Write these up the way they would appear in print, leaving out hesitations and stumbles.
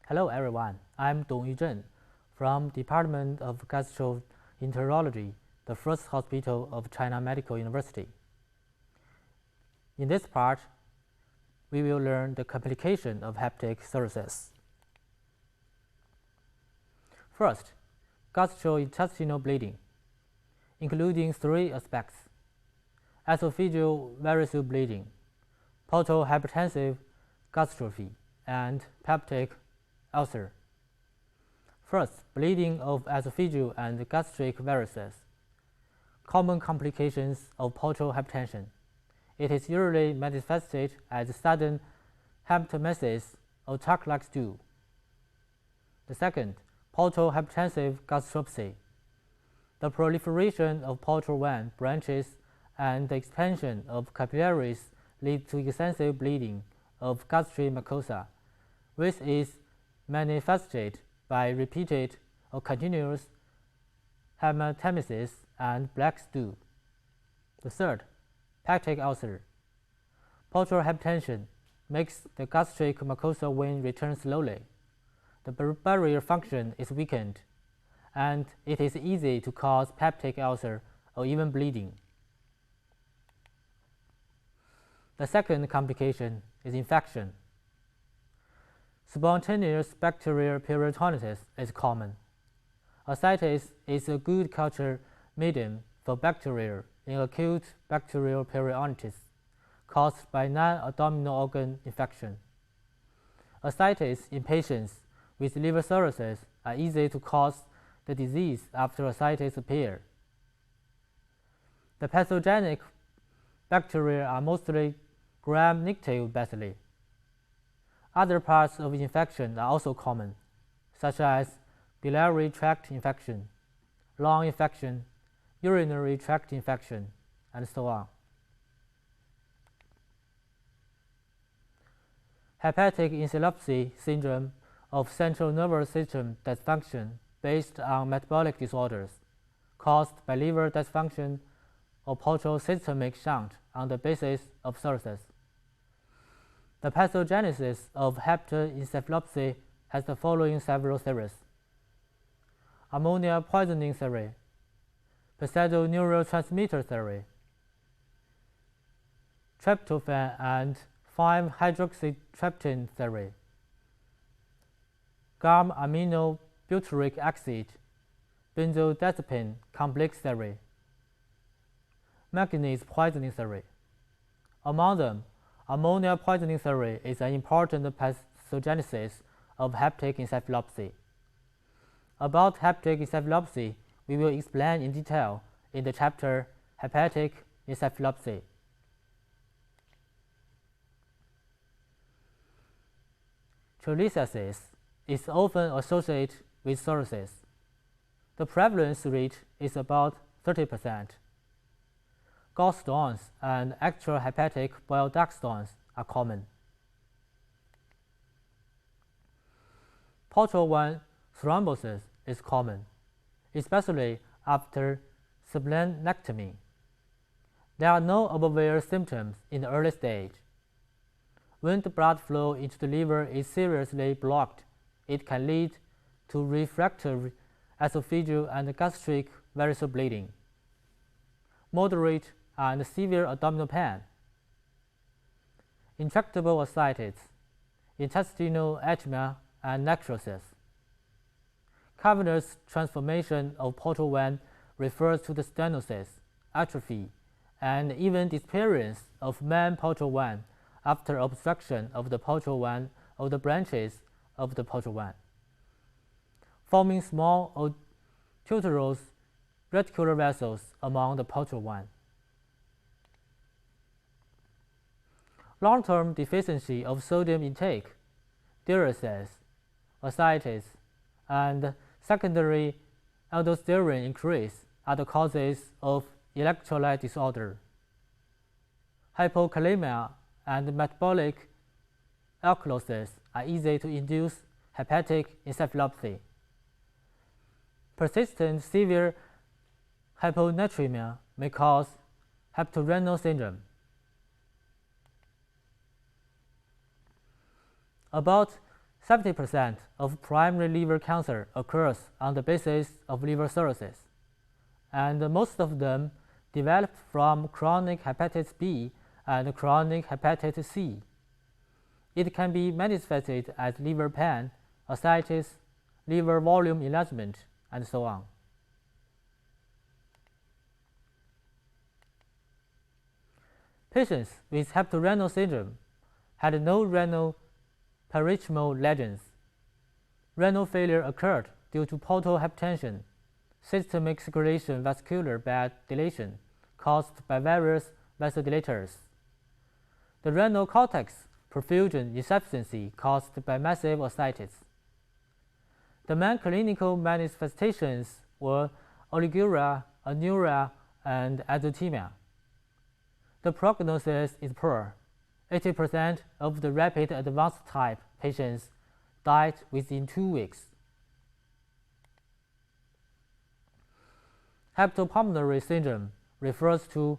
Hello everyone, I'm Dong Yuzhen from Department of Gastroenterology, the first hospital of China Medical University. In this part, we will learn the complication of hepatic cirrhosis. First, gastrointestinal bleeding, including three aspects: esophageal variceal bleeding, portal hypertensive gastrophy, and peptic ulcer. First, bleeding of esophageal and gastric varices. Common complications of portal hypertension. It is usually manifested as sudden hepatomesis or chalk-like stool. The second, portal hypertensive gastropathy. The proliferation of portal vein branches and the expansion of capillaries lead to extensive bleeding of gastric mucosa, which is manifested by repeated or continuous hematemesis and black stool. The third, peptic ulcer. Portal hypertension makes the gastric mucosa vein return slowly. The barrier function is weakened, and it is easy to cause peptic ulcer or even bleeding. The second complication is infection. Spontaneous bacterial peritonitis is common. Ascites is a good culture medium for bacteria in acute bacterial peritonitis caused by non-abdominal organ infection. Ascites in patients with liver cirrhosis are easy to cause the disease after ascites appear. The pathogenic bacteria are mostly gram-negative bacilli. Other parts of infection are also common, such as biliary tract infection, lung infection, urinary tract infection, and so on. Hepatic encephalopathy syndrome of central nervous system dysfunction based on metabolic disorders caused by liver dysfunction or portal systemic shunt on the basis of cirrhosis. The pathogenesis of hepatoencephalopathy has the following several theories: ammonia poisoning theory, pseudoneurotransmitter theory, tryptophan and 5-hydroxytryptamine theory, gamma-aminobutyric acid benzodiazepine complex theory, manganese poisoning theory. Among them, ammonia poisoning theory is an important pathogenesis of hepatic encephalopathy. About hepatic encephalopathy, we will explain in detail in the chapter Hepatic Encephalopathy. Cholestasis is often associated with cirrhosis. The prevalence rate is about 30%. Gallstones and extrahepatic bile duct stones are common. Portal vein thrombosis is common, especially after splenectomy. There are no obvious symptoms in the early stage. When the blood flow into the liver is seriously blocked, it can lead to refractory esophageal and gastric variceal bleeding, moderate and severe abdominal pain, intractable ascites, intestinal edema, and necrosis. Cavernous transformation of portal vein refers to the stenosis, atrophy, and even disappearance of main portal vein after obstruction of the portal vein or the branches of the portal vein, forming small or tuberous reticular vessels among the portal vein. Long-term deficiency of sodium intake, diuresis, ascites, and secondary aldosterone increase are the causes of electrolyte disorder. Hypokalemia and metabolic alkalosis are easy to induce hepatic encephalopathy. Persistent severe hyponatremia may cause hepatorenal syndrome. About 70% of primary liver cancer occurs on the basis of liver cirrhosis, and most of them develop from chronic hepatitis B and chronic hepatitis C. It can be manifested as liver pain, ascites, liver volume enlargement, and so on. Patients with hepatorenal syndrome had no renal parenchymal lesions. Renal failure occurred due to portal hypertension, systemic circulation vascular bed dilation caused by various vasodilators. The renal cortex perfusion insufficiency caused by massive ascites. The main clinical manifestations were oliguria, anuria, and azotemia. The prognosis is poor. 80% of the rapid advanced type patients died within 2 weeks. Hepatopulmonary syndrome refers to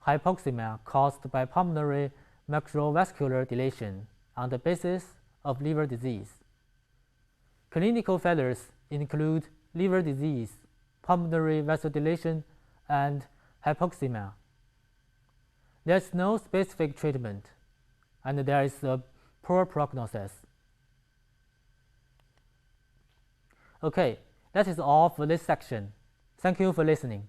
hypoxemia caused by pulmonary macrovascular dilation on the basis of liver disease. Clinical failures include liver disease, pulmonary vasodilation, and hypoxemia. There is no specific treatment, and there is a poor prognosis. Okay, that is all for this section. Thank you for listening.